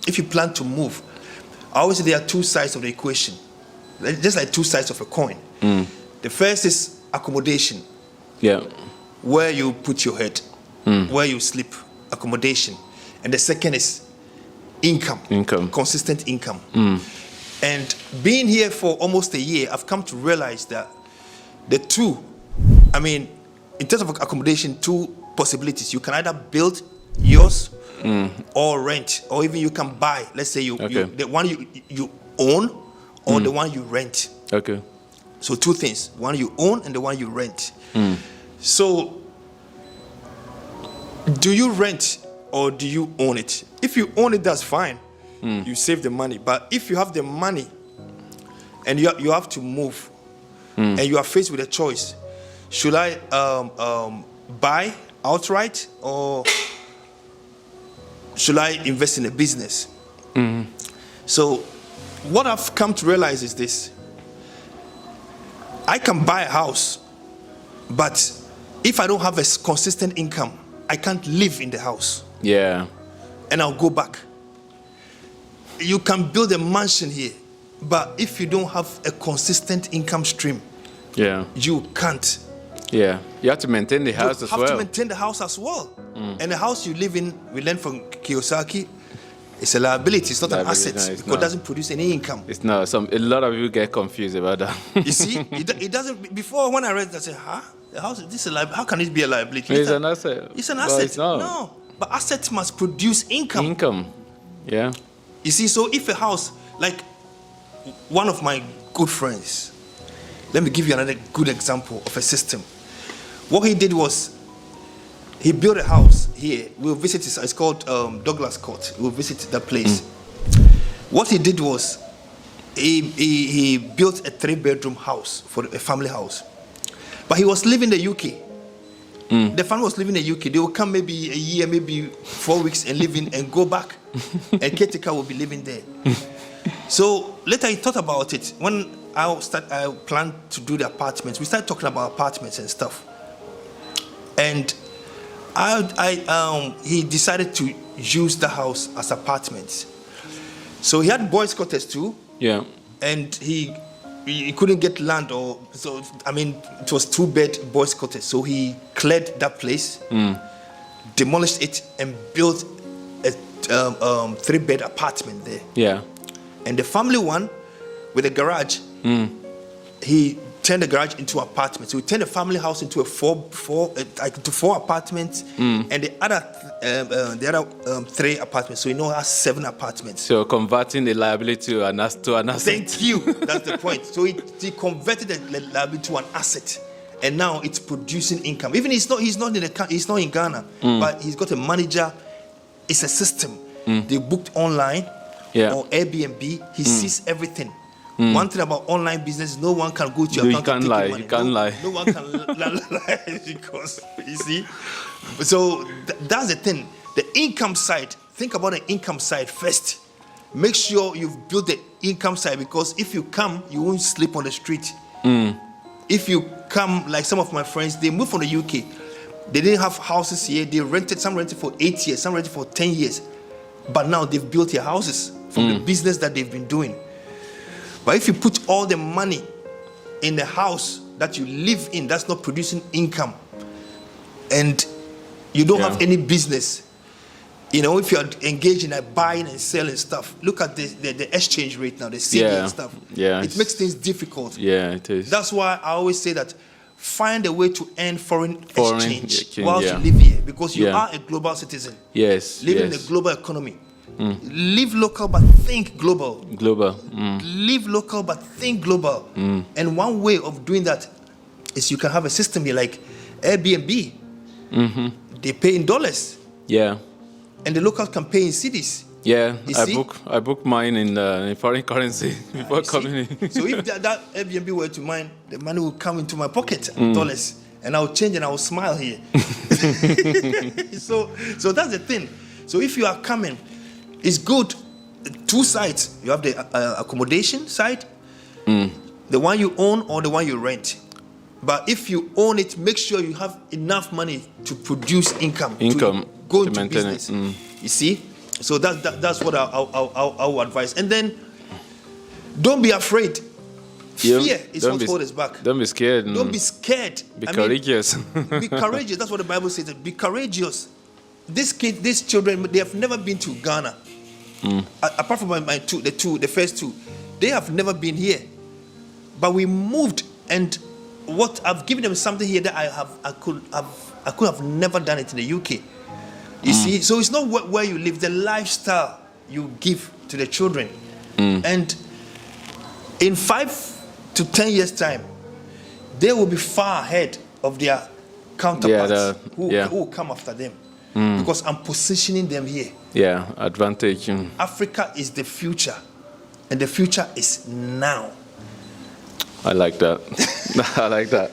if you plan to move, I always say there are two sides of the equation, just like two sides of a coin. The first is accommodation, where you put your head, where you sleep, accommodation. And the second is income. Consistent income. And being here for almost a year, I've come to realize that the two, I mean, in terms of accommodation, two possibilities. You can either build yours or rent, or even you can buy. Let's say the one you own or the one you rent. Okay. So two things: one you own and the one you rent. So, do you rent or do you own it? If you own it, that's fine. You save the money. But if you have the money and you have to move and you are faced with a choice, should I buy outright or should I invest in a business? So what I've come to realize is this: I can buy a house, but if I don't have a consistent income, I can't live in the house. Yeah. And I'll go back. You can build a mansion here, but if you don't have a consistent income stream, you can't. Yeah, you have to maintain the house as well. You have to maintain the house as well. And the house you live in, we learned from Kiyosaki, it's a liability. It's not an asset because it doesn't produce any income. It's not. A lot of you get confused about that. You see, it doesn't. Before when I read it, I said, the house, this is how can it be a liability? It's an asset. It's an asset. No, but assets must produce income. Income, yeah. You see, so if a house, like one of my good friends, let me give you another good example of a system. What he did was, he built a house here. We'll visit it. It's called Douglas Court. We'll visit that place. What he did was, he built a 3-bedroom house for a family house. But he was living in the UK. The family was living in the UK. They will come maybe a year, maybe 4 weeks and live in and go back. And caretaker will be living there. So later he thought about it. When I planned to do the apartments, we started talking about apartments and stuff. And he decided to use the house as apartments. So he had boys' quarters too. Yeah. And he couldn't get land, or so. I mean, it was 2-bed boys' quarters. So he cleared that place, demolished it, and built a 3-bed apartment there. Yeah. And the family one with a garage, he turned the garage into an apartment. So he turned the family house into into 4 apartments, and the other 3 apartments. So he now has 7 apartments. So converting the liability to an asset. Thank you. That's the point. So he converted the liability to an asset, and now it's producing income. Even he's not in Ghana, but he's got a manager. It's a system. They booked online or Airbnb. He sees everything. One thing about online business, no one can go to your account and take money. You can't lie. No one can lie because, you see. So that's the thing. The income side, think about the income side first. Make sure you've built the income side, because if you come, you won't sleep on the street. If you come, like some of my friends, they moved from the UK. They didn't have houses here. Some rented for 8 years, some rented for 10 years. But now they've built their houses from the business that they've been doing. But if you put all the money in the house that you live in, that's not producing income, and you don't have any business, if you're engaged in buying and selling stuff, look at the exchange rate now, the CD and stuff. Yeah, it makes things difficult. Yeah, it is. That's why I always say that find a way to earn foreign exchange while yeah. you live here, because you are a global citizen. Yes. Live in a global economy. Live local but think global. Live local but think global. And one way of doing that is you can have a system here like Airbnb. They pay in dollars. Yeah. And the locals can pay in cedis. Yeah, I book mine in foreign currency before coming in. So if that Airbnb were to mine, the money will come into my pocket, dollars, and I'll change and I'll smile here. So that's the thing. So if you are coming, it's good. 2 sides. You have the accommodation side, the one you own or the one you rent. But if you own it, make sure you have enough money to produce income to go into business. You see? So that's what I would advise. And then don't be afraid. Fear is what holds us back. Don't be scared. Don't be scared. Be courageous. Be courageous. That's what the Bible says. Be courageous. These children, they have never been to Ghana. Apart from the first two, they have never been here. But we moved, and what I've given them something here that I could have never done it in the UK. You see, so it's not where you live, the lifestyle you give to the children. And in 5 to 10 years' time, they will be far ahead of their counterparts who will come after them. Because I'm positioning them here. Yeah, advantage. Africa is the future, and the future is now. I like that. I like that.